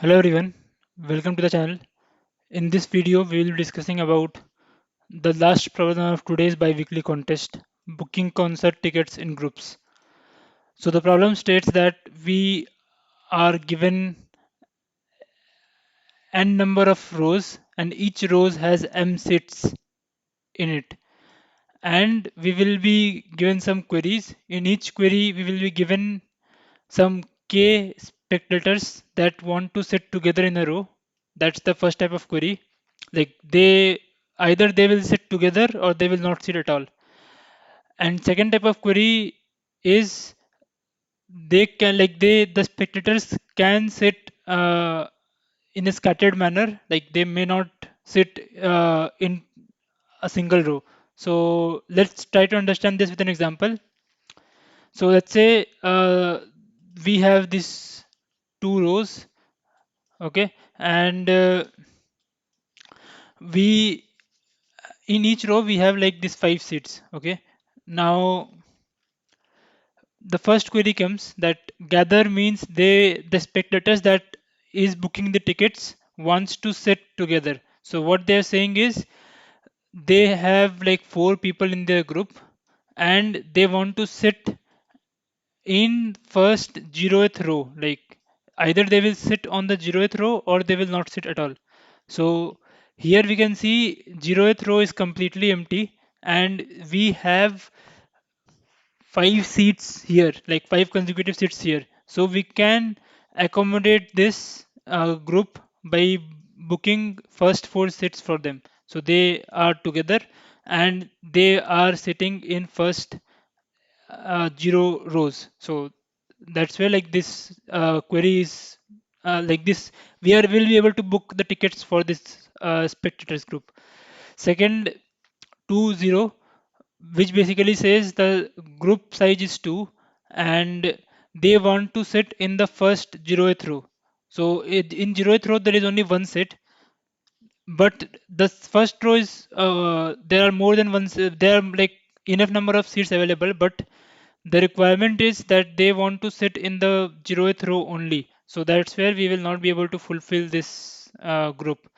Hello everyone, welcome to the channel. In this video, we will be discussing about the last problem of today's bi-weekly contest, booking concert tickets in groups. So the problem states that we are given n number of rows and each rows has m seats in it. And we will be given some queries. In each query, we will be given some k spectators that want to sit together in a row. That's the first type of query. Like they either they will sit together or they will not sit at all. And second type of query is they can like they the spectators can sit in a scattered manner. Like they may not sit in a single row. So let's try to understand this with an example. So let's say we have these two rows, okay, and we in each row we have like these five seats, okay. Now the first query comes that gather means the spectators that is booking the tickets wants to sit together. So what they're saying is they have like four people in their group and they want to sit in first zeroth row. Like either they will sit on the zeroth row or they will not sit at all. So here we can see zeroth row is completely empty and we have five seats here, like five consecutive seats here. So we can accommodate this group by booking first four seats for them. So they are together and they are sitting in first zero rows. So that's where like this query is like this. We are will be able to book the tickets for this spectators group. Second, 2 0, which basically says the group size is 2 and they want to sit in the first zeroth row. So in zeroth row there is only one sit, but the first row is there are more than one. There are like enough number of seats available, but the requirement is that they want to sit in the zeroth row only. So that's where we will not be able to fulfill this group.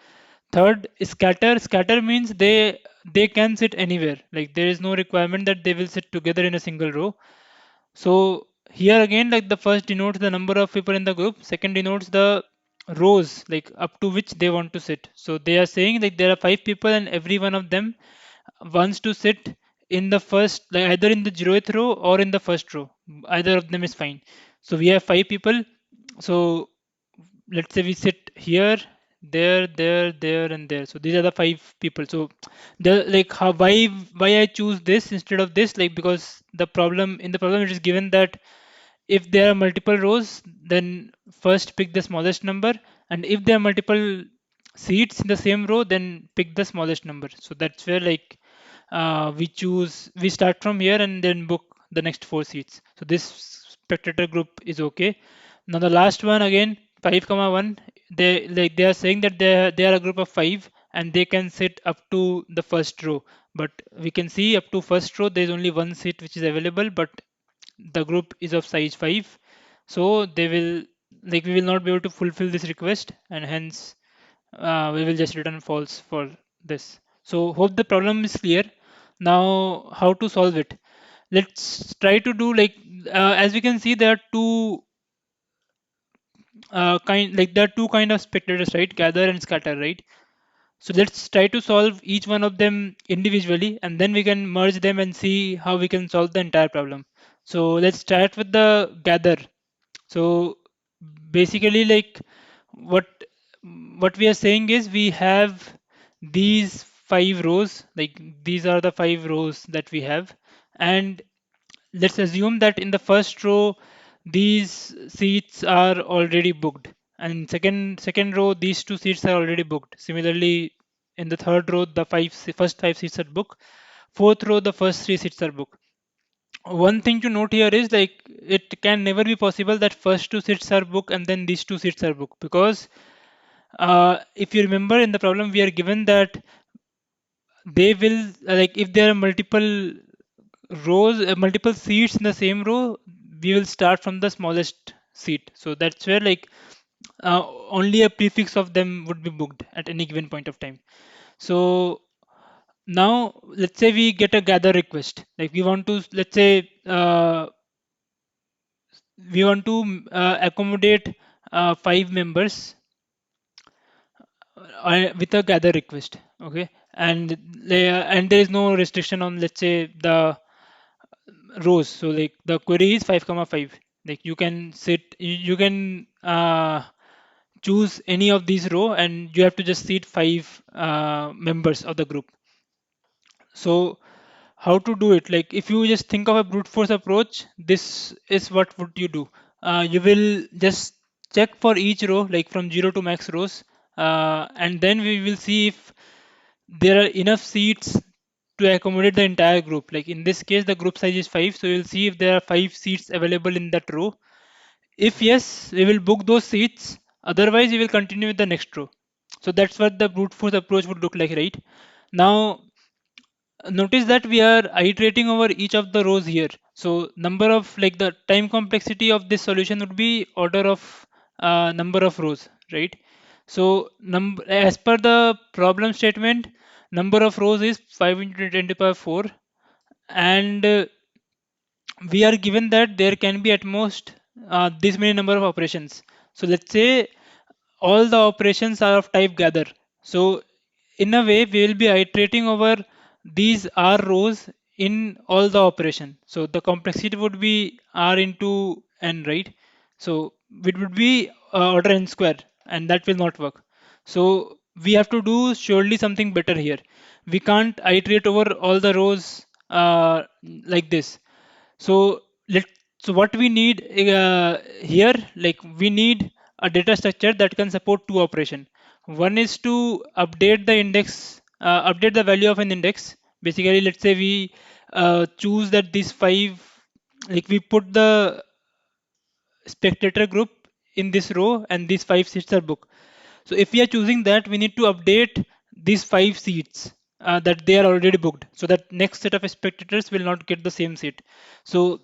Third, scatter. Scatter means they can sit anywhere. Like there is no requirement that they will sit together in a single row. So here again, like the first denotes the number of people in the group, second denotes the rows, like up to which they want to sit. So they are saying like there are five people and every one of them wants to sit in the first, like either in the zeroth row or in the first row. Either of them is fine. So we have five people. So let's say we sit here, there, and there. So these are the five people. So the like how why I choose this instead of this, like because the problem in the problem it is given that if there are multiple rows, then first pick the smallest number, and if there are multiple seats in the same row, then pick the smallest number. So that's where like we start from here and then book the next four seats. So this spectator group is okay. Now the last one again, 5 comma 1, they are saying that they are a group of 5 and they can sit up to the first row, but we can see up to first row there is only one seat which is available, but the group is of size 5, so they will like we will not be able to fulfill this request, and hence we will just return false for this. So hope the problem is clear. Now how to solve it? Let's try to do like as we can see there are there are two kind of spectators, right? Gather and scatter, right? So let's try to solve each one of them individually and then we can merge them and see how we can solve the entire problem. So let's start with the gather. So basically like what what we are saying is we have these five rows, like these are the five rows that we have, and let's assume that in the first row these seats are already booked, and second row these two seats are already booked. Similarly, in the third row the first five seats are booked. Fourth row the first three seats are booked. One thing to note here is like it can never be possible that first two seats are booked and then these two seats are booked, because if you remember in the problem we are given that they will like if there are multiple rows, multiple seats in the same row, we will start from the smallest seat. So that's where like only a prefix of them would be booked at any given point of time. So now let's say we get a gather request, like we want to, let's say we want to accommodate 5 members with a gather request, okay, and there is no restriction on, let's say, the rows. So like the query is 5 comma 5, like you can you can choose any of these row and you have to just seat 5 members of the group. So how to do it? Like if you just think of a brute force approach, this is what would you do. You will just check for each row, like from 0 to max rows, and then we will see if there are enough seats to accommodate the entire group. Like in this case, the group size is 5, so you'll see if there are 5 seats available in that row. If yes, we will book those seats. Otherwise, we will continue with the next row. So that's what the brute force approach would look like, right? Now, notice that we are iterating over each of the rows here. So number of, like, the time complexity of this solution would be order of number of rows, right? So as per the problem statement, number of rows is 5 into 10 to the power 4, and we are given that there can be at most this many number of operations. So let's say all the operations are of type gather. So in a way, we will be iterating over these R rows in all the operation. So the complexity would be R into n, right? So it would be order n square, and that will not work. So we have to do surely something better here. We can't iterate over all the rows like this. So let so what we need here, like we need a data structure that can support 2 operation. One is to update the index, update the value of an index. Basically, let's say we choose that these 5, like we put the spectator group in this row and these 5 seats are booked. So if we are choosing that, we need to update these 5 seats that they are already booked, so that next set of spectators will not get the same seat. So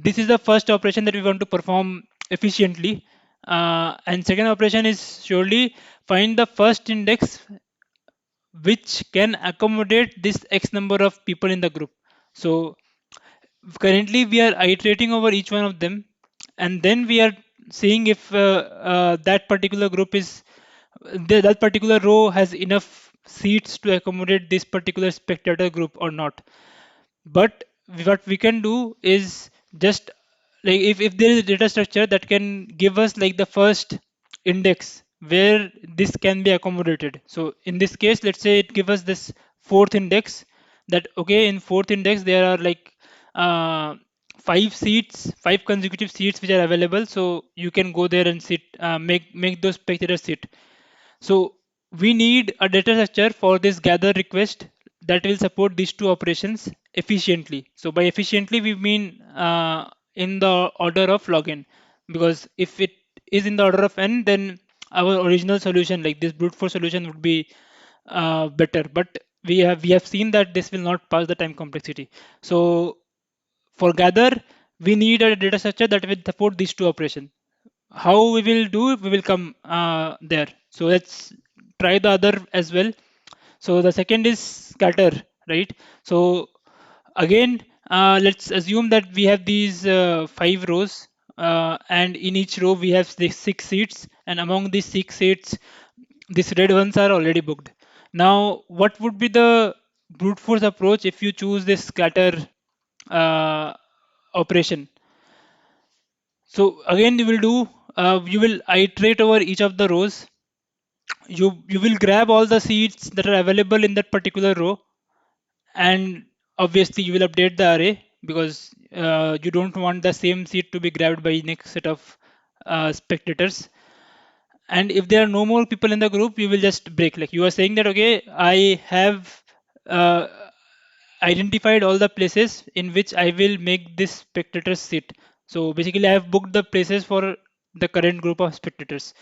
this is the first operation that we want to perform efficiently. And second operation is surely find the first index which can accommodate this X number of people in the group. So currently we are iterating over each one of them, and then we are seeing if that particular group is that particular row has enough seats to accommodate this particular spectator group or not. But what we can do is just, like, if there is a data structure that can give us like the first index where this can be accommodated. So in this case, let's say it give us this fourth index, that okay, in fourth index there are like 5 seats, 5 consecutive seats which are available, so you can go there and sit, make those spectators sit. So we need a data structure for this gather request that will support these 2 operations efficiently. So by efficiently, we mean in the order of log n, because if it is in the order of n, then our original solution, like this brute force solution, would be better. But we have seen that this will not pass the time complexity. So for gather, we need a data structure that will support these 2 operations. How we will do it, we will come there. So let's try the other as well. So the second is scatter, right? So again, let's assume that we have these 5 rows, and in each row we have the 6 seats, and among these 6 seats, these red ones are already booked. Now what would be the brute force approach if you choose this scatter uh, operation? So again, you will do, you will iterate over each of the rows. You will grab all the seats that are available in that particular row, and obviously you will update the array, because you don't want the same seat to be grabbed by next set of spectators. And if there are no more people in the group, you will just break. Like you are saying that okay, I have uh, identified all the places in which I will make this spectators sit. So basically, I have booked the places for the current group of spectators.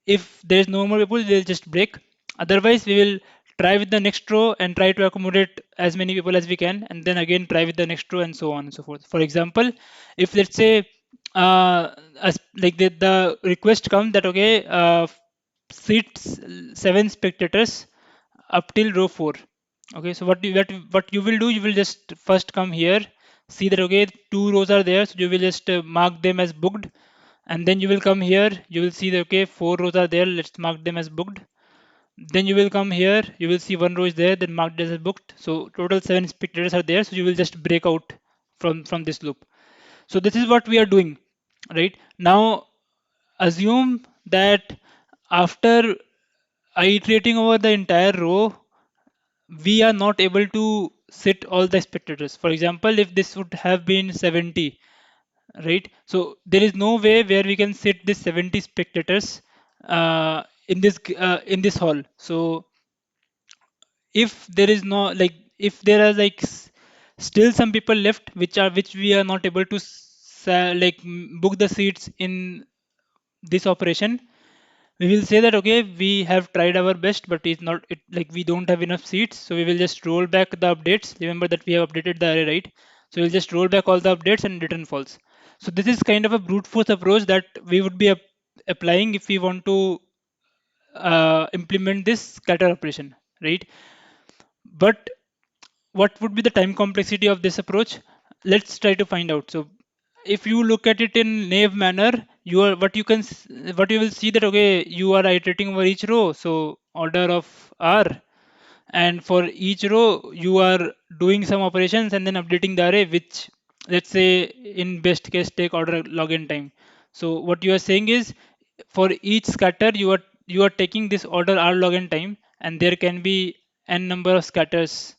If there is no more people, they'll just break. Otherwise, we will try with the next row and try to accommodate as many people as we can, and then again try with the next row, and so on and so forth. For example, if let's say like the request comes that okay, seats 7 spectators up till row 4. Okay, so what you will do, you will just first come here, see that okay, 2 rows are there, so you will just mark them as booked, and then you will come here, you will see that okay, 4 rows are there, let's mark them as booked. Then you will come here, you will see 1 row is there, then marked as booked. So total 7 spectators are there, so you will just break out from this loop. So this is what we are doing, right? Now assume that after iterating over the entire row, we are not able to sit all the spectators. For example, if this would have been 70, right? So there is no way where we can sit this 70 spectators in this hall. So if there is no like if there are like still some people left which we are not able to book the seats in this operation, we will say that okay, we have tried our best but it's not it like we don't have enough seats, so we will just roll back the updates. Remember that we have updated the array, right? So we'll just roll back all the updates and return false. So this is kind of a brute force approach that we would be applying if we want to implement this scatter operation, right? But what would be the time complexity of this approach? Let's try to find out. So if you look at it in naive manner, you are what you will see that okay, you are iterating over each row, so order of r, and for each row you are doing some operations and then updating the array, which let's say in best case take order log n time. So what you are saying is for each scatter you are taking this order r log n time, and there can be n number of scatters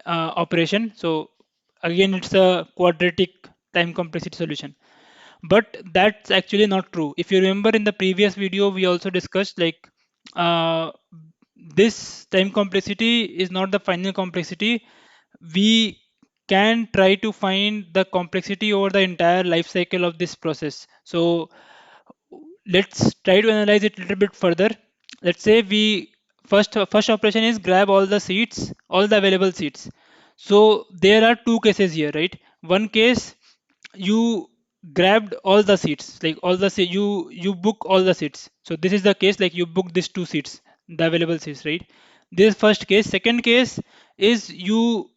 operation. So again, it's a quadratic time complexity solution. But that's actually not true. If you remember in the previous video, we also discussed like uh, this time complexity is not the final complexity. We can try to find the complexity over the entire life cycle of this process. So let's try to analyze it a little bit further. Let's say we first operation is grab all the seats, all the available seats. So there are two cases here, right? One case, you grabbed all the seats, like you book all the seats. So this is the case, like you book these 2 seats, the available seats, right? This is first case. Second case is you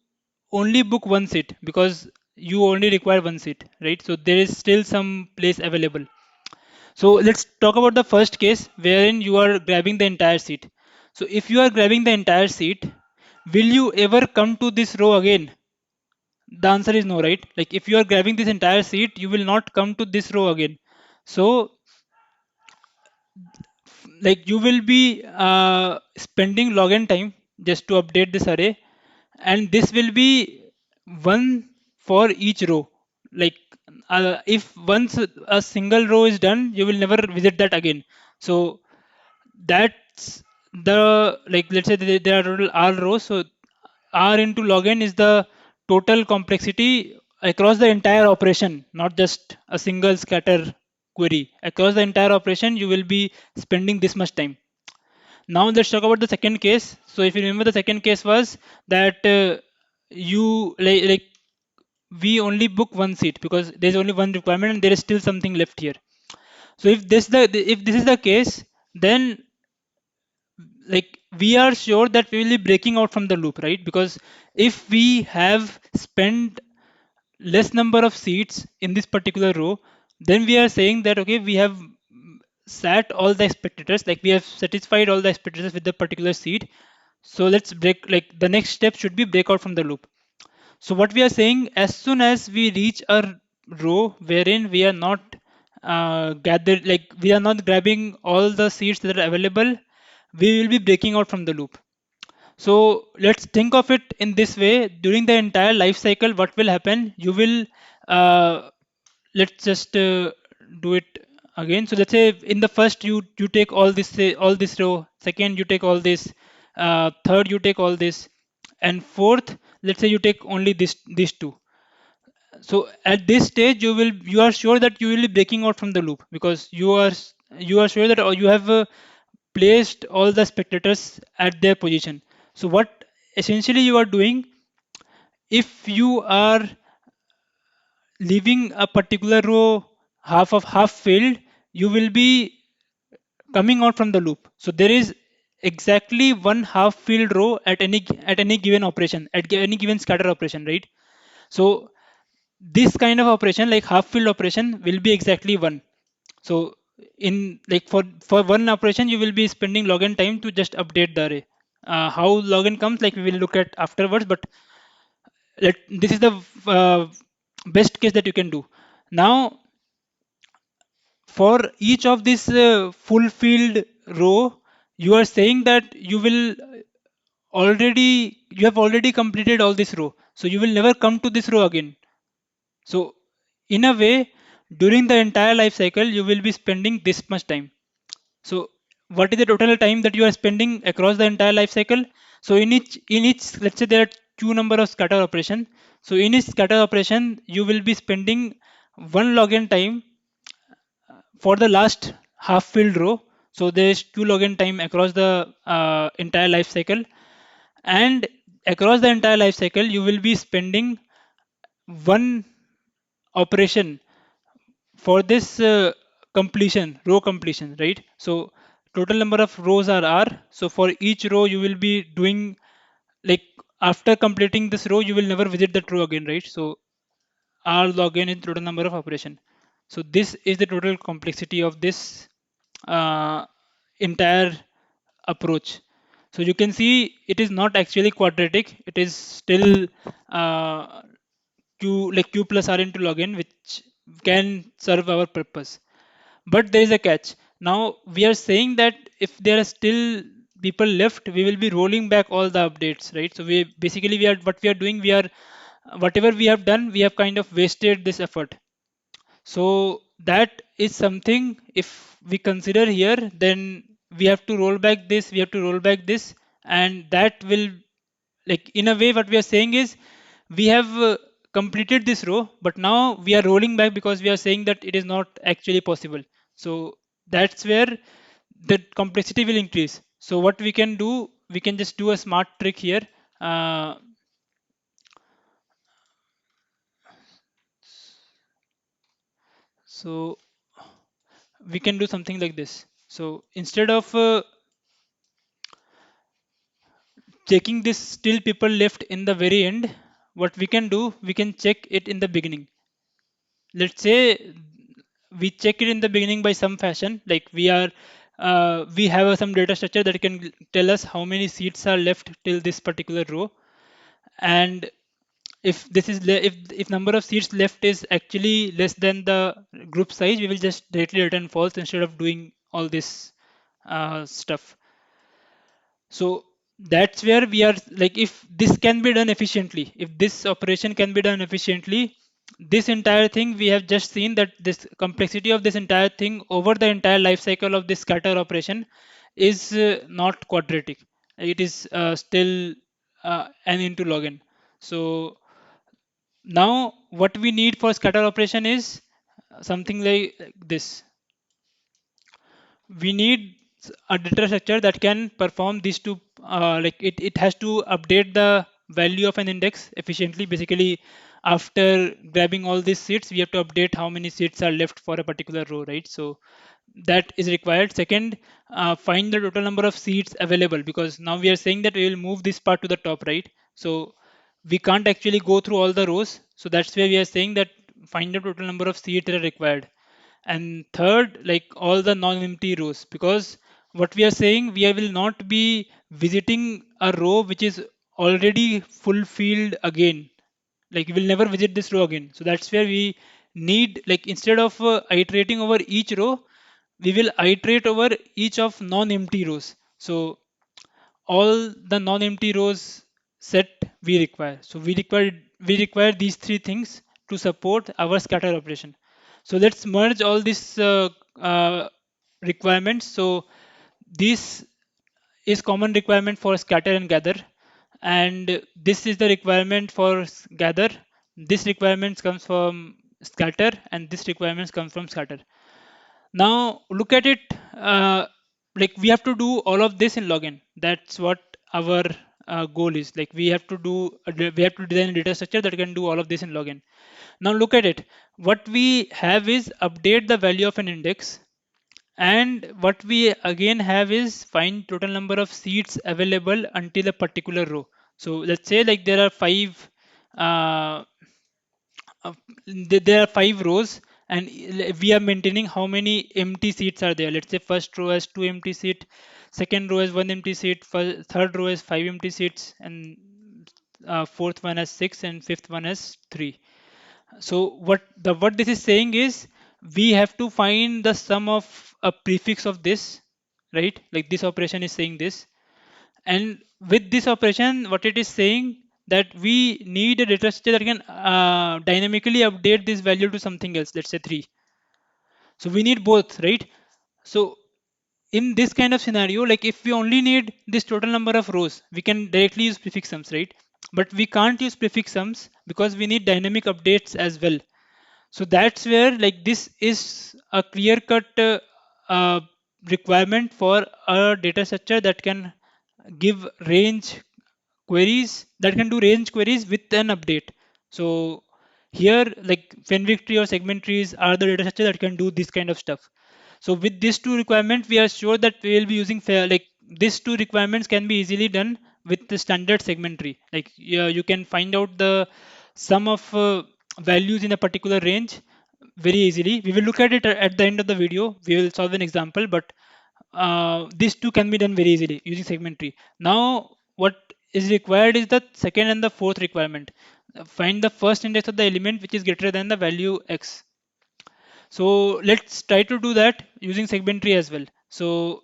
only book one seat because you only require one seat, right? So there is still some place available. So let's talk about the first case wherein you are grabbing the entire seat. So if you are grabbing the entire seat, will you ever come to this row again? The answer is no, right? Like if you are grabbing this entire seat, you will not come to this row again. So like you will be spending log n time just to update this array, and this will be one for each row. Like if once a single row is done, you will never visit that again. So that's the, like let's say there are total r rows, so r into log n is the total complexity across the entire operation, not just a single scatter query. Across the entire operation you will be spending this much time. Now let's talk about the second case. So if you remember, the second case was that you like we only book one seat because there's only one requirement and there is still something left here. So if this is the case, then like we are sure that we will be breaking out from the loop, right? Because if we have spent less number of seats in this particular row, then we are saying that okay, we have sat all the spectators, like we have satisfied all the spectators with the particular seat. So let's break, like the next step should be break out from the loop. So what we are saying, as soon as we reach a row wherein we are not gathered, like we are not grabbing all the seats that are available, we will be breaking out from the loop. So let's think of it in this way. During the entire life cycle, what will happen? You will, let's just do it again. So let's say in the first you take all this row. Second you take all this. Third you take all this, and fourth, let's say you take only these two. So at this stage you are sure that you will be breaking out from the loop because you are sure that you have placed all the spectators at their position. So what essentially you are doing, if you are leaving a particular row half filled, you will be coming out from the loop. So there is exactly one half filled row at any given operation, any given scatter operation, right? So this kind of operation, like half filled operation, will be exactly one. So in like for one operation, you will be spending login time to just update the array. How login comes, like we will look at afterwards, but this is the best case that you can do. Now, for each of this fulfilled row, you are saying that you have already completed all this row, so you will never come to this row again. So in a way, during the entire life cycle, you will be spending this much time. So what is the total time that you are spending across the entire life cycle? So in each, let's say there are two number of scatter operation. So in each scatter operation, you will be spending one login time for the last half filled row. So there is two login time across the entire life cycle, and across the entire life cycle, you will be spending one operation for this row completion, right? So total number of rows are r. So for each row you will be doing, like, after completing this row you will never visit that row again, right? So r login is total number of operation. So this is the total complexity of this uh, entire approach. So you can see it is not actually quadratic, it is still uh, q plus r into login, which can serve our purpose. But there is a catch. Now we are saying that if there are still people left, we will be rolling back all the updates, right? So we basically, we are what we are doing, we are whatever we have done, we have kind of wasted this effort. So that is something, if we consider here, then we have to roll back this, we have to roll back this, and that will, like, in a way, what we are saying is we have completed this row, but now we are rolling back because we are saying that it is not actually possible. So that's where the complexity will increase. So what we can do, we can just do a smart trick here. Uh, so we can do something like this. So instead of checking this still people left in the very end, what we can do, we can check it in the beginning. Let's say we check it in the beginning by some fashion, like we have some data structure that can tell us how many seats are left till this particular row. And if if number of seats left is actually less than the group size, we will just directly return false instead of doing all this stuff. So that's where we are, like, if this can be done efficiently, if this operation can be done efficiently, this entire thing, we have just seen that this complexity of this entire thing over the entire life cycle of this scatter operation is not quadratic. It is still n into log n. So now what we need for scatter operation is something like this. We need a data structure that can perform these two, it has to update the value of an index efficiently. Basically, after grabbing all these seats, we have to update how many seats are left for a particular row, right? So that is required. Second, find the total number of seats available, because now we are saying that we will move this part to the top, right? So we can't actually go through all the rows, so that's where we are saying that find the total number of seats that are required. And third, like, all the non-empty rows, because what we are saying, we will not be visiting a row which is already fulfilled again. Like, we will never visit this row again. So that's where we need, like, instead of iterating over each row, we will iterate over each of non-empty rows. So all the non-empty rows set we require. So we require these three things to support our scatter operation. So let's merge all these requirements. So this is common requirement for scatter and gather, and this is the requirement for gather. This requirement comes from scatter, and this requirements comes from scatter. Now look at it, like, we have to do all of this in login. That's what our goal is. Like we have to we have to design a data structure that can do all of this in login. Now look at it. What we have is update the value of an index, and what we again have is find total number of seats available until a particular row. So let's say like there are uh, uh, there are 5 rows, and we are maintaining how many empty seats are there. Let's say first row has 2 empty seats, second row has 1 empty seat, third row has 5 empty seats, and fourth one has 6, and fifth one has 3. So what this is saying is we have to find the sum of a prefix of this, right? Like this operation is saying this, and with this operation, what it is saying that we need a data structure that can dynamically update this value to something else. Let's say 3. So we need both, right? So in this kind of scenario, like if we only need this total number of rows, we can directly use prefix sums, right? But we can't use prefix sums because we need dynamic updates as well. So that's where like this is a clear cut uh, requirement for a data structure that can give range queries, that can do range queries with an update. So here like Fenwick tree or segment trees are the data structure that can do this kind of stuff. So with these two requirements, we are sure that we will be using like these two requirements can be easily done with the standard segment tree. Like yeah, you can find out the sum of values in a particular range very easily. We will look at it at the end of the video. We will solve an example, but these two can be done very easily using segment tree. Now, what is required is the second and the fourth requirement. Find the first index of the element which is greater than the value x. So let's try to do that using segment tree as well. So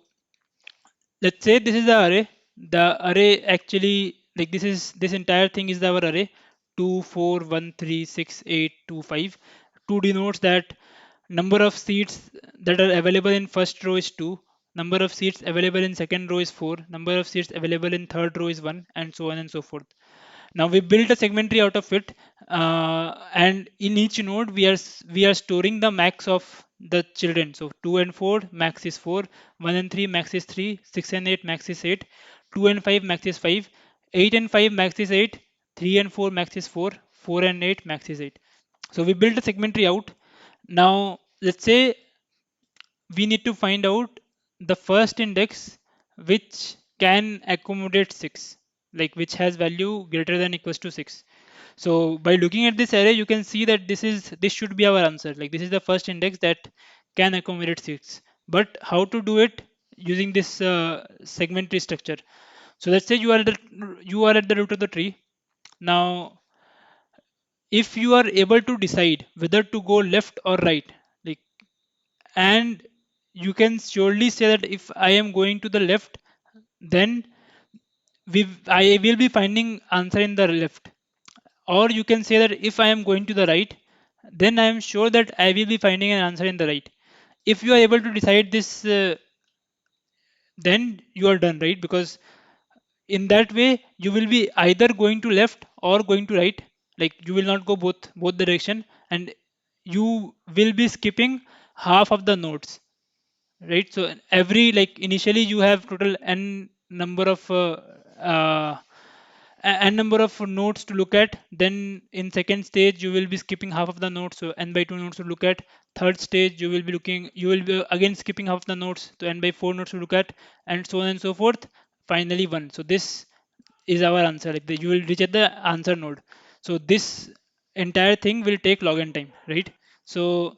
let's say this is the array. The array actually, like this entire thing is our array 2 4 1 3 6 8 2 5. 2 denotes that number of seats that are available in first row is 2, number of seats available in second row is 4, number of seats available in third row is 1, and so on and so forth. Now we built a segment tree out of it, and in each node we are storing the max of the children. So 2 and 4 max is 4, 1 and 3 max is 3, 6 and 8 max is 8, 2 and 5 max is 5, 8 and 5 max is 8, 3 and 4 max is 4, 4 and 8 max is 8. So we built a segment tree out. Now let's say we need to find out the first index which can accommodate 6, like which has value greater than equals to 6. So by looking at this array, you can see that this should be our answer. Like this is the first index that can accommodate 6. But how to do it using this segment tree structure? So let's say you are at the root of the tree. Now if you are able to decide whether to go left or right, like, and you can surely say that if I am going to the left, then I will be finding answer in the left. Or you can say that if I am going to the right, then I am sure that I will be finding an answer in the right. If you are able to decide this, then you are done, right? Because in that way you will be either going to left or going to right. Like you will not go both direction, and you will be skipping half of the nodes, right? So every, like initially you have total n number of uh, n number of nodes to look at. Then in second stage you will be skipping half of the nodes, so n by 2 nodes to look at. Third stage you will be again skipping half the nodes, so n by 4 nodes to look at, and so on and so forth. Finally 1. So this is our answer. Like you will reach at the answer node. So this entire thing will take log n time, right? So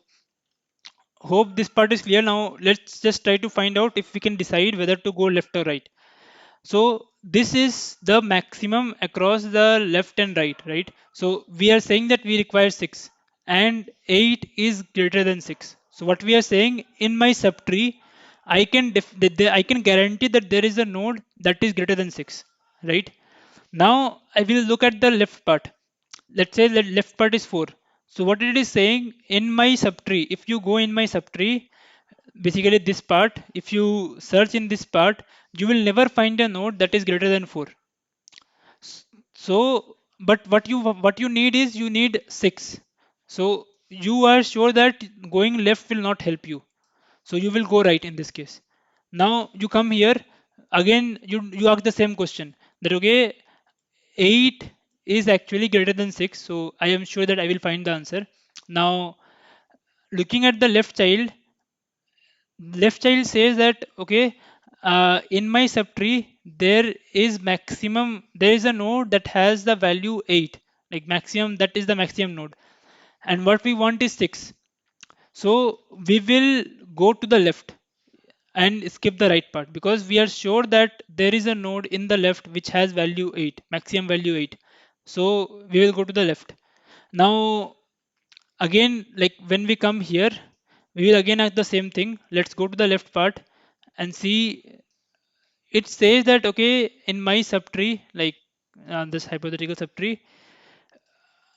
hope this part is clear. Now let's just try to find out if we can decide whether to go left or right. So this is the maximum across the left and right, right? So we are saying that we require 6 and 8 is greater than 6. So what we are saying, in my subtree, I can guarantee that there is a node that is greater than 6, right? Now I will look at the left part. Let's say the left part is 4. So what it is saying, in my subtree, if you go in my subtree, basically this part, if you search in this part, you will never find a node that is greater than 4. So but what you need is you need 6. So you are sure that going left will not help you, so you will go right in this case. Now you come here again, you ask the same question, that okay, 8 is actually greater than 6, so I am sure that I will find the answer. Now, looking at the left child says that okay, in my subtree there is a node that has the value 8, like maximum, that is the maximum node, and what we want is 6. So we will go to the left and skip the right part because we are sure that there is a node in the left which has value 8, maximum value 8. So we will go to the left. Now again, like when we come here, we will again ask the same thing. Let's go to the left part and see. It says that okay, in my subtree, like this hypothetical subtree,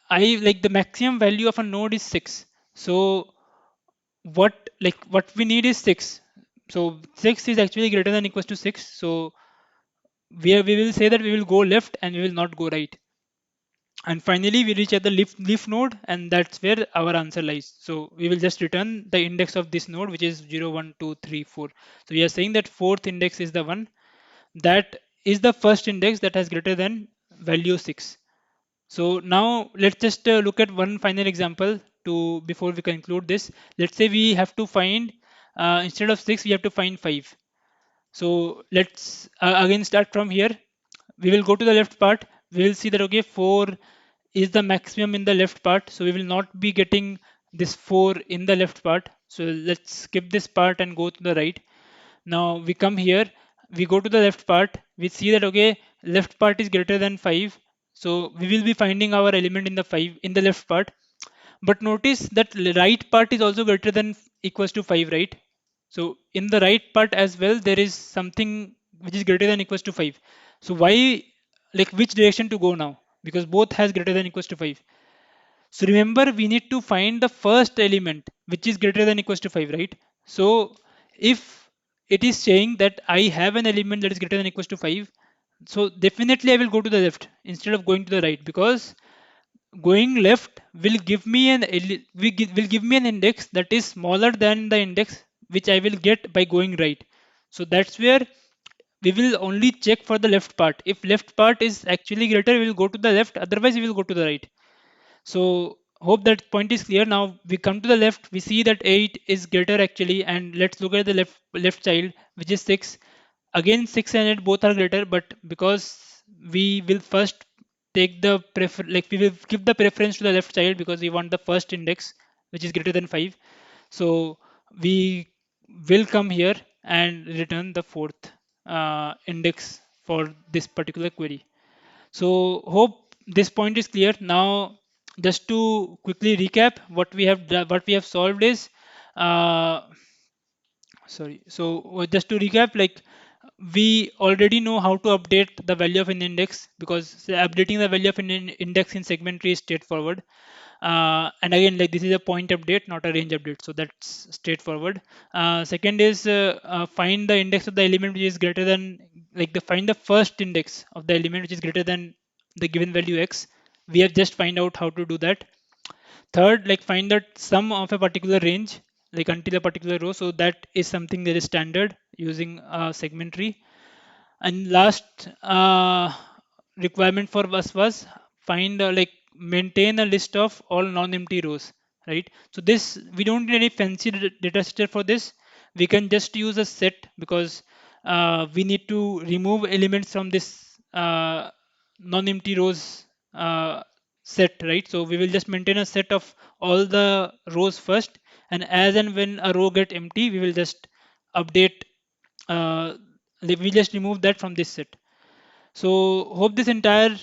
I like the maximum value of a node is 6. So what we need is 6. So 6 is actually greater than equals to 6. So we will say that we will go left and we will not go right. And finally we reach at the leaf node, and that's where our answer lies. So we will just return the index of this node, which is 0 1 2 3 4. So we are saying that fourth index is the one that is the first index that has greater than value 6. So now let's just look at one final example to before we conclude this. Let's say we have to find instead of 6 we have to find 5. So let's again start from here. We will go to the left part. We will see that okay, 4 is the maximum in the left part. So we will not be getting this 4 in the left part. So let's skip this part and go to the right. Now we come here, we go to the left part, we see that okay, left part is greater than 5. So we will be finding our element in the 5 in the left part. But notice that right part is also greater than equals to 5, right? So in the right part as well, there is something which is greater than equals to 5. So why, like which direction to go now? Because both has greater than equals to 5. So remember, we need to find the first element which is greater than equals to 5, right? So if it is saying that I have an element that is greater than equals to 5, so definitely I will go to the left instead of going to the right, because going left will give me will give me an index that is smaller than the index which I will get by going right. So that's where we will only check for the left part. If left part is actually greater, we will go to the left. Otherwise, we will go to the right. So hope that point is clear. Now we come to the left, we see that 8 is greater actually, and let's look at the left child, which is 6. Again 6 and 8 both are greater, but because we will first take the prefer like we will give the preference to the left child because we want the first index which is greater than 5. So we will come here and return the fourth index for this particular query. So hope this point is clear. Now, just to quickly recap, what we have solved is, uh, sorry. So just to recap, like we already know how to update the value of an index, because updating the value of an index in segment tree is straightforward. And again, like this is a point update, not a range update, so that's straightforward. Second is find the index of the element which is greater than, like the find the first index of the element which is greater than the given value x. We have just find out how to do that. Third, like find the sum of a particular range, like until a particular row. So that is something that is standard using a segment tree. And last requirement for us was find like maintain a list of all non-empty rows, right? So this, we don't need any fancy data structure for this. We can just use a set, because we need to remove elements from this non-empty rows set, right? So we will just maintain a set of all the rows first, and as and when a row get empty, we will just update, uh, we just remove that from this set. So hope this entire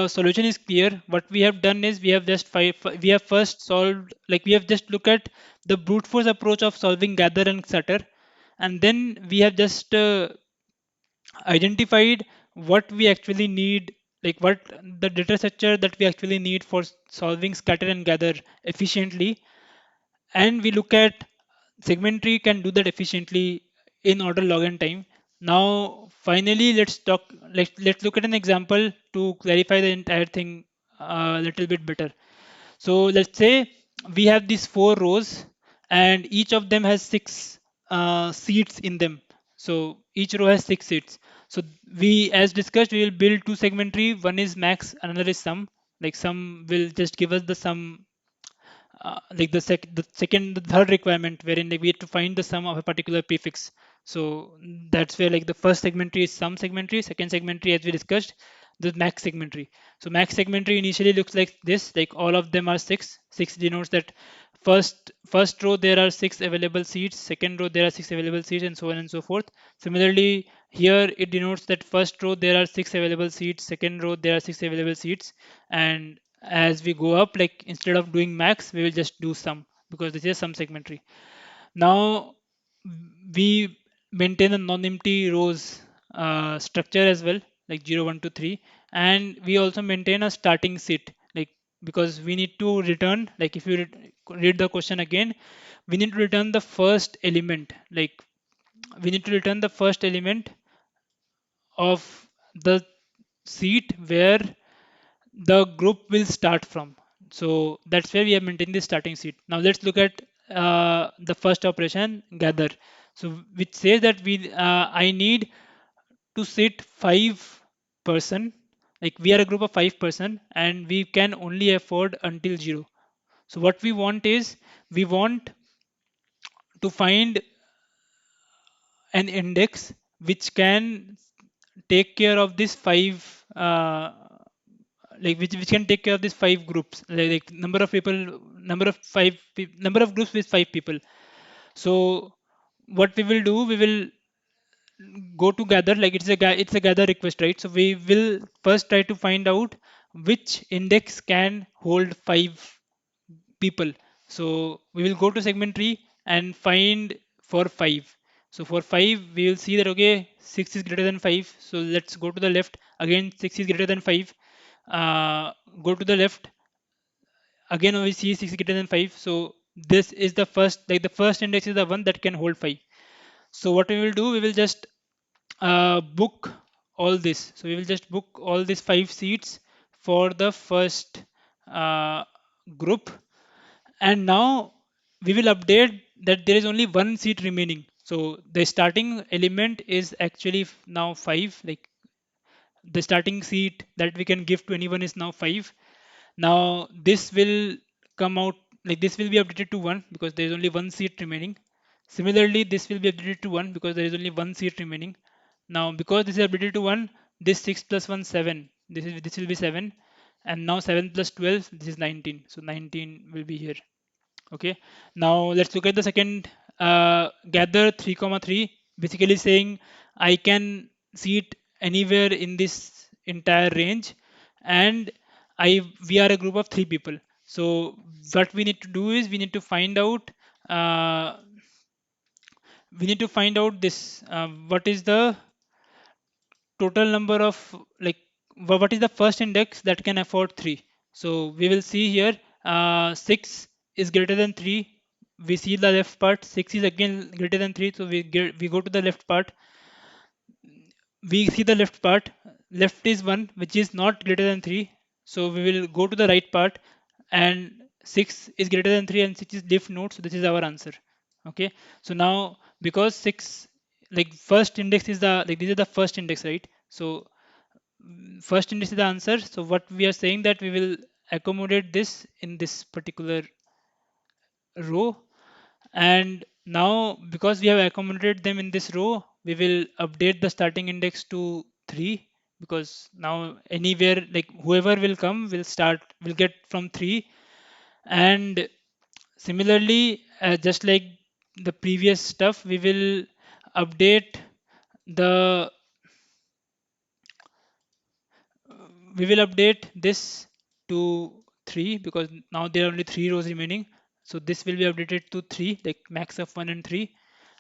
solution is clear. What we have done is we have just we have first solved, like we have just looked at the brute force approach of solving gather and scatter, and then we have just identified what we actually need, like what the data structure that we actually need for solving scatter and gather efficiently, and we look at segment tree can do that efficiently in order log n time. Now finally let's talk, let's look at an example to clarify the entire thing a little bit better. So let's say we have these four rows and each of them has six seats in them. So each row has 6 seats. So we, as discussed, we will build two segment tree. One is max, another is sum. Like sum will just give us the sum, like the second, the third requirement, wherein like we have to find the sum of a particular prefix. So that's where like the first segment tree is sum segment tree, second segment tree, as we discussed, the max segment tree. So max segment tree initially looks like this, like all of them are six. Six denotes that first row there are six available seats, second row there are six available seats, and so on and so forth. Similarly, here it denotes that first row there are six available seats, second row there are six available seats, and as we go up, like instead of doing max, we will just do sum, because this is a sum segment tree. Now we maintain a non-empty rows structure as well, like 0, 1, 2, 3, and we also maintain a starting seat, like because we need to return, like if you read the question again, we need to return the first element, like we need to return the first element of the seat where the group will start from. So that's where we have maintained the starting seat. Now let's look at the first operation, gather. So which says that I need to sit 5 person. Like we are a group of 5 person, and we can only afford until 0. So what we want is, we want to find an index which can take care of this which can take care of these 5 groups, like number of people, number of groups with 5 people. So what we will do, we will go to gather, like it's a gather request, right? So we will first try to find out which index can hold 5 people. So we will go to segment tree and find for 5. So for 5, we will see that okay, 6 is greater than 5. So let's go to the left. Again, 6 is greater than 5. Go to the left. Again, we see 6 is greater than 5. So this is the first, like the first index is the one that can hold 5. So what we will do, we will just book all this. So we will just book all these 5 seats for the first uh, group, and now we will update that there is only one seat remaining. So the starting element is actually now 5. Like the starting seat that we can give to anyone is now 5. Now this will come out, like this will be updated to 1 because there is only one seat remaining. Similarly, this will be updated to 1 because there is only one seat remaining. Now because this is updated to 1, this 6 plus 1 7. This will be 7, and now 7 plus 12, this is 19. So 19 will be here. Okay, now let's look at the second gather 3 comma 3, basically saying I can see it anywhere in this entire range, and I we are a group of 3 people. So what we need to do is, uh, we need to find out this what is the total number of, like what is the first index that can afford 3. So we will see here, 6 is greater than 3. We see the left part, 6 is again greater than 3, so we go to the left part. We see the left part, left is 1 which is not greater than 3, so we will go to the right part, and 6 is greater than 3 and 6 is diff node, so this is our answer. Okay, so now because 6, like first index is the, like this is the first index, right? So first index is the answer. So what we are saying, that we will accommodate this in this particular row, and now because we have accommodated them in this row, we will update the starting index to 3, because now anywhere, like whoever will come will get from 3. And similarly, just like the previous stuff, update the we will update this to 3, because now there are only 3 rows remaining. So this will be updated to 3, like max of 1 and 3.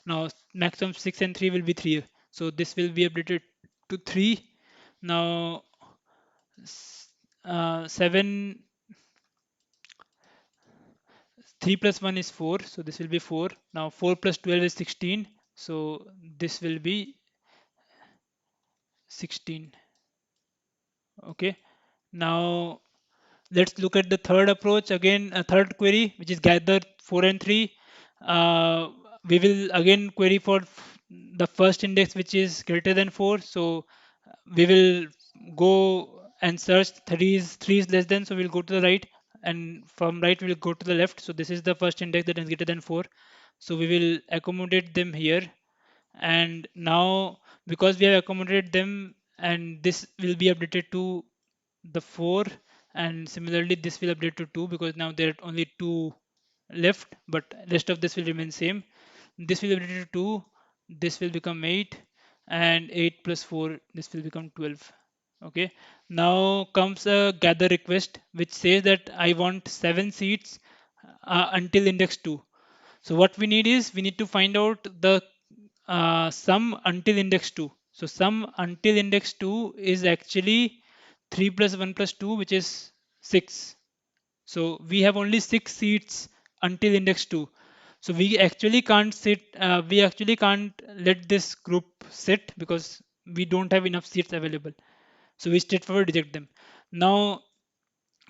Now maximum 6 and 3 will be 3. So this will be updated to 3. Now 7, 3 plus 1 is 4, so this will be 4. Now 4 plus 12 is 16, so this will be 16. Okay, now let's look at the third approach again, a third query, which is gather 4 and 3. We will again query for the first index which is greater than 4. So we will go and search 3 is less than, so we'll go to the right, and from right we'll go to the left. So this is the first index that is greater than 4. So we will accommodate them here, and now because we have accommodated them, and this will be updated to the 4, and similarly this will update to 2 because now there are only 2 left, but rest of this will remain same. This will be updated to 2, this will become 8, and 8 plus 4, this will become 12. Okay, now comes a gather request which says that I want 7 seats until index 2. So what we need is we need to find out the sum until index 2. So sum until index 2 is actually 3 plus 1 plus 2, which is 6. So we have only 6 seats until index 2. So we actually can't let this group sit because we don't have enough seats available. So we straightforward reject them. Now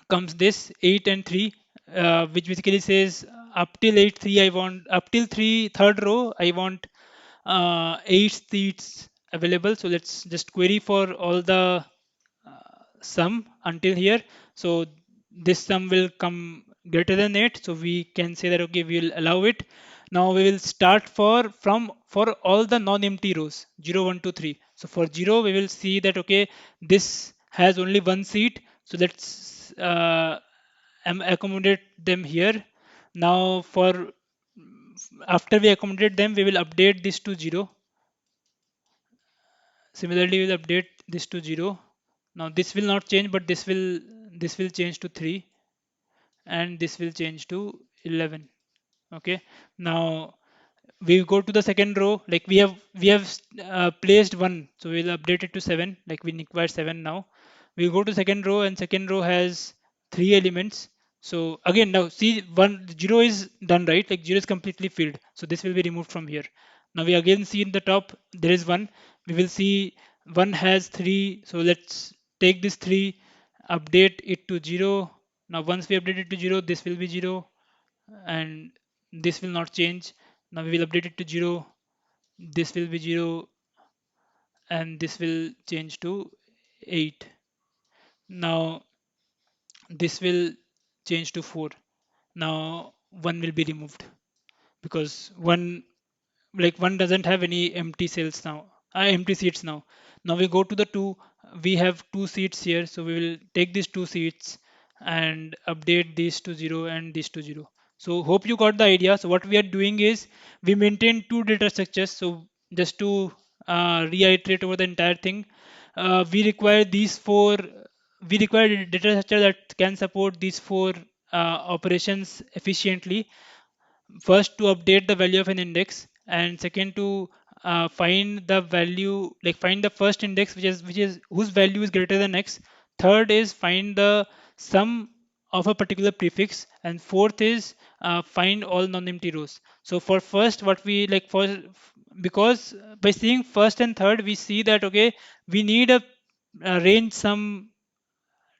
comes this 8 and 3, which basically says up till 8 3 I want, up till 3 third row I want 8 seats available. So let's just query for all the sum until here. So this sum will come greater than 8. So we can say that okay, we will allow it. Now we will start for all the non-empty rows 0, 1, 2, 3. So for 0 we will see that okay, this has only one seat. So let's accommodate them here. Now for after we accommodate them, we will update this to 0. Similarly, we'll update this to 0. Now this will not change, but this will change to 3, and this will change to 11. Okay. Now we go to the second row. Like we have placed 1, so we'll update it to 7. Like we require 7 now. We go to second row, and second row has 3 elements. So again, now see, 0 is done, right? Like 0 is completely filled, so this will be removed from here. Now we again see in the top there is 1. We will see 1 has 3, so let's take this 3, update it to 0. Now once we update it to 0, this will be 0, and this will not change. Now we will update it to 0, this will be 0, and this will change to 8. Now this will change to 4. Now 1 will be removed because 1 doesn't have any empty cells now, empty seats now. Now we go to the 2. We have 2 seats here, so we will take these 2 seats and update these to 0 and these to 0. So hope you got the idea. So what we are doing is we maintain 2 data structures. So just to reiterate over the entire thing, we require these 4, we require a data structure that can support these 4 operations efficiently. First, to update the value of an index, and second, to find the value, like find the first index which is whose value is greater than x. Third is find the sum of a particular prefix, and fourth is find all non-empty rows. So for first, what we like for, because by seeing first and third we see that okay, we need a range sum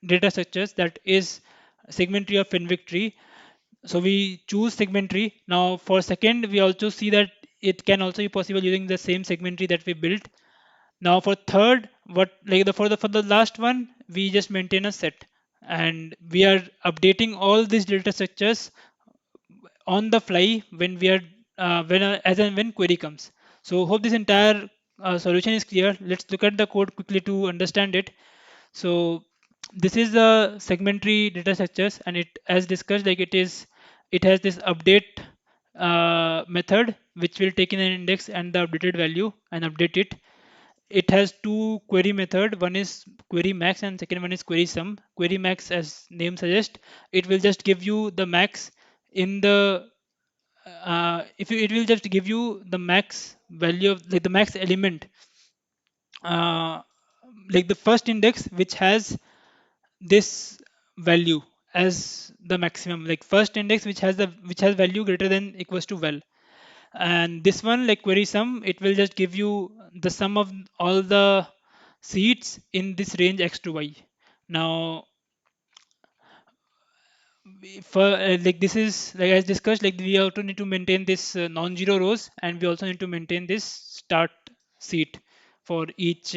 data structures that is segment tree of Fenwick tree. So we choose segment tree. Now for second, we also see that it can also be possible using the same segment tree that we built. Now for third, what like the for the last one, we just maintain a set, and we are updating all these data structures on the fly when we are when as and when query comes. So hope this entire solution is clear. Let's look at the code quickly to understand it. So this is the segmentary data structures, and it, as discussed, like it has this update method which will take in an index and the updated value and update it. It has two query method. One is query max and second one is query sum. Query max, as name suggests, it will just give you the max in the if you, it will just give you the max value of like the max element, uh, like the first index which has this value as the maximum, like first index which has value greater than equals to well. And this one, like query sum, it will just give you the sum of all the seeds in this range x to y. Now for like this is like as discussed, like we also need to maintain this non-zero rows, and we also need to maintain this start seat for each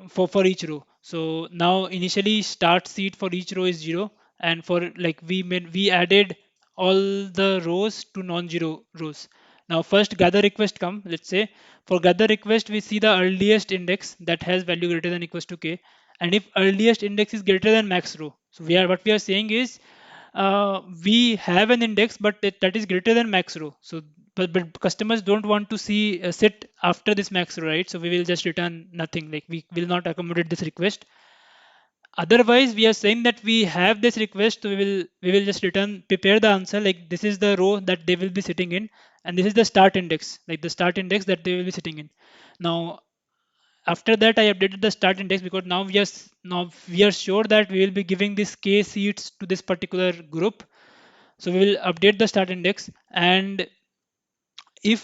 for each row. So now initially start seed for each row is 0, and for like we added all the rows to non-zero rows. Now first gather request come. Let's say for gather request we see the earliest index that has value greater than equals to k, and if earliest index is greater than max row, so what we are saying is we have an index but that is greater than max row. So but customers don't want to see sit after this max row, right? So we will just return nothing, like we will not accommodate this request. Otherwise we are saying that we have this request, so we will just return prepare the answer, like this is the row that they will be sitting in, and this is the start index, like the start index that they will be sitting in. Now after that I updated the start index, because now we are sure that we will be giving this k seats to this particular group. So we will update the start index, and if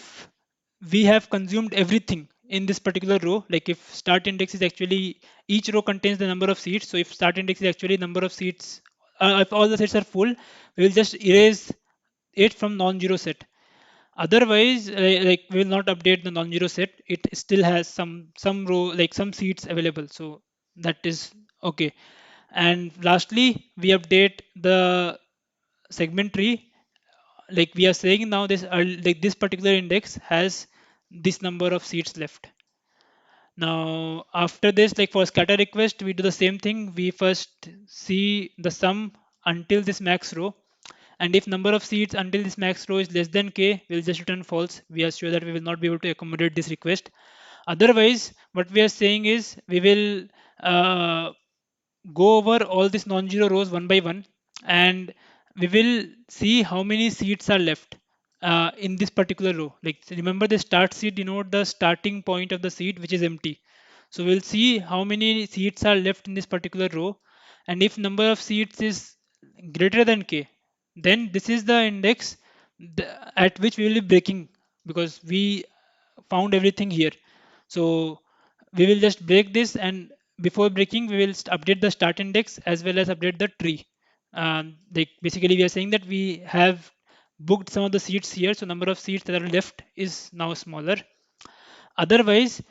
we have consumed everything in this particular row, like if start index is actually, each row contains the number of seats, so if start index is actually number of seats, if all the sets are full, we will just erase it from non-zero set. Otherwise like we will not update the non-zero set, it still has some row, like some seats available, so that is okay. And lastly we update the segment tree, like we are saying now this like this particular index has this number of seats left. Now after this, like for scatter request we do the same thing, we first see the sum until this max row, and if number of seats until this max row is less than k, we'll just return false. We are sure that we will not be able to accommodate this request. Otherwise what we are saying is we will go over all these non-zero rows one by one, and we will see how many seats are left in this particular row. Like remember the start seat denote the starting point of the seat which is empty. So we'll see how many seats are left in this particular row, and if number of seats is greater than k, then this is the index at which we will be breaking, because we found everything here. So we will just break this, and before breaking we will update the start index as well as update the tree. Like basically we are saying that we have booked some of the seats here, so number of seats that are left is now smaller. Otherwise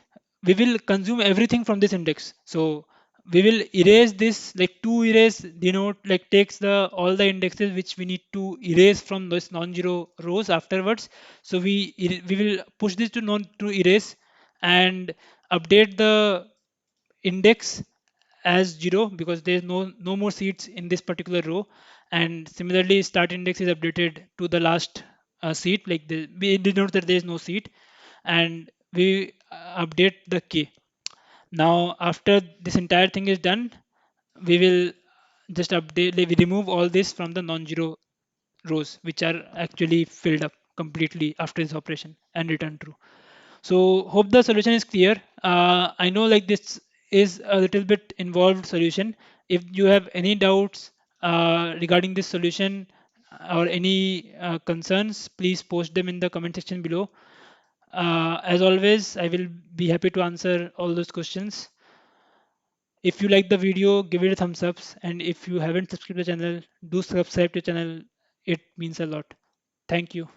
we will consume everything from this index. So we will erase this, like to erase denote like takes the all the indexes which we need to erase from those non-zero rows afterwards. So we will push this to non to erase, and update the index as 0, because there is no more seats in this particular row. And similarly start index is updated to the last seat, like we denote that there is no seat, and we update the k. Now after this entire thing is done, we will just update, like we remove all this from the non-zero rows which are actually filled up completely after this operation, and return true. So hope the solution is clear. I know like this is a little bit involved solution. If you have any doubts regarding this solution or any concerns, please post them in the comment section below. As always, I will be happy to answer all those questions. If you like the video, give it a thumbs up, and if you haven't subscribed to the channel, do subscribe to the channel. It means a lot. Thank you.